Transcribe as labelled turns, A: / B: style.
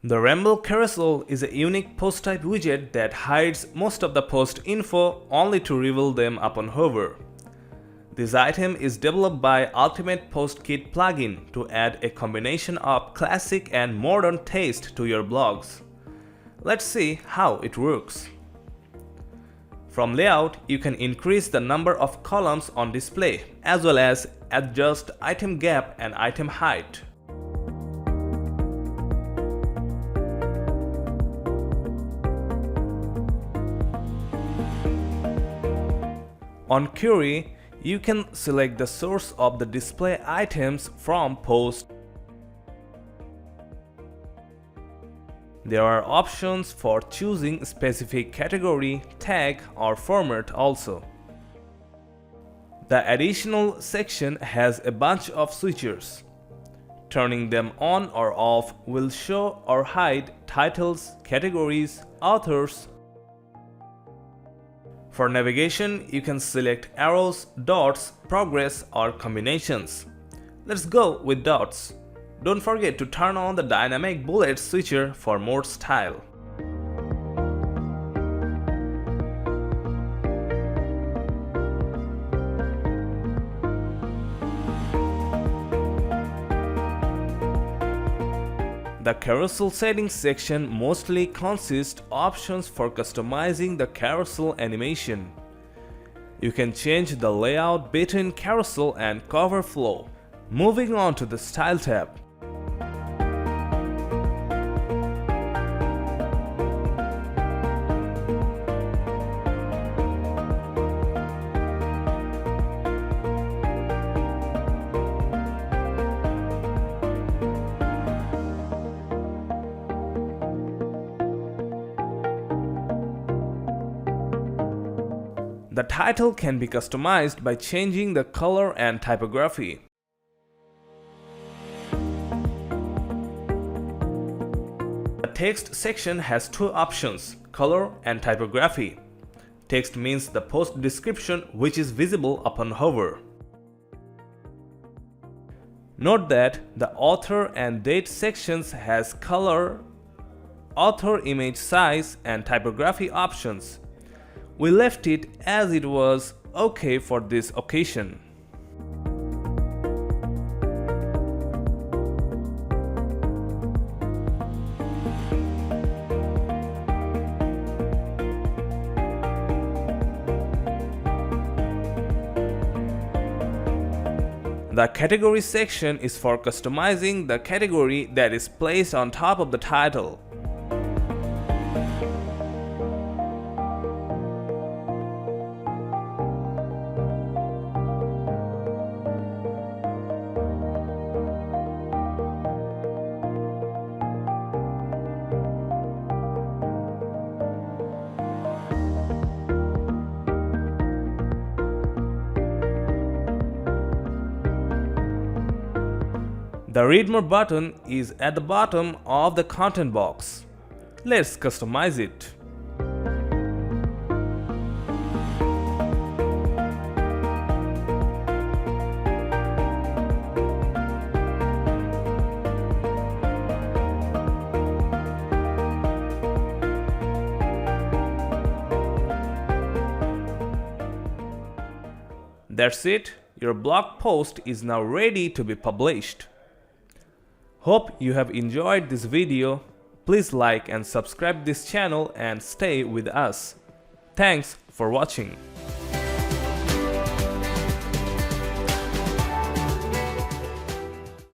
A: The Ramble Carousel is a unique post type widget that hides most of the post info only to reveal them upon hover. This item is developed by Ultimate Post Kit plugin to add a combination of classic and modern taste to your blogs. Let's see how it works. From layout, you can increase the number of columns on display as well as adjust item gap and item height. On query, you can select the source of the display items from post. There are options for choosing specific category, tag, or format also. The additional section has a bunch of switchers. Turning them on or off will show or hide titles, categories, authors. For navigation, you can select arrows, dots, progress, or combinations. Let's go with dots. Don't forget to turn on the dynamic bullet switcher for more style. The carousel settings section mostly consists options for customizing the carousel animation. You can change the layout between carousel and cover flow. Moving on to the Style tab. The title can be customized by changing the color and typography. The text section has two options, color and typography. Text means the post description which is visible upon hover. Note that the author and date sections has color, author image size and typography options. We left it as it was okay for this occasion. The category section is for customizing the category that is placed on top of the title. The Read More button is at the bottom of the content box. Let's customize it. That's it. Your blog post is now ready to be published. Hope you have enjoyed this video. Please like and subscribe this channel and stay with us. Thanks for watching.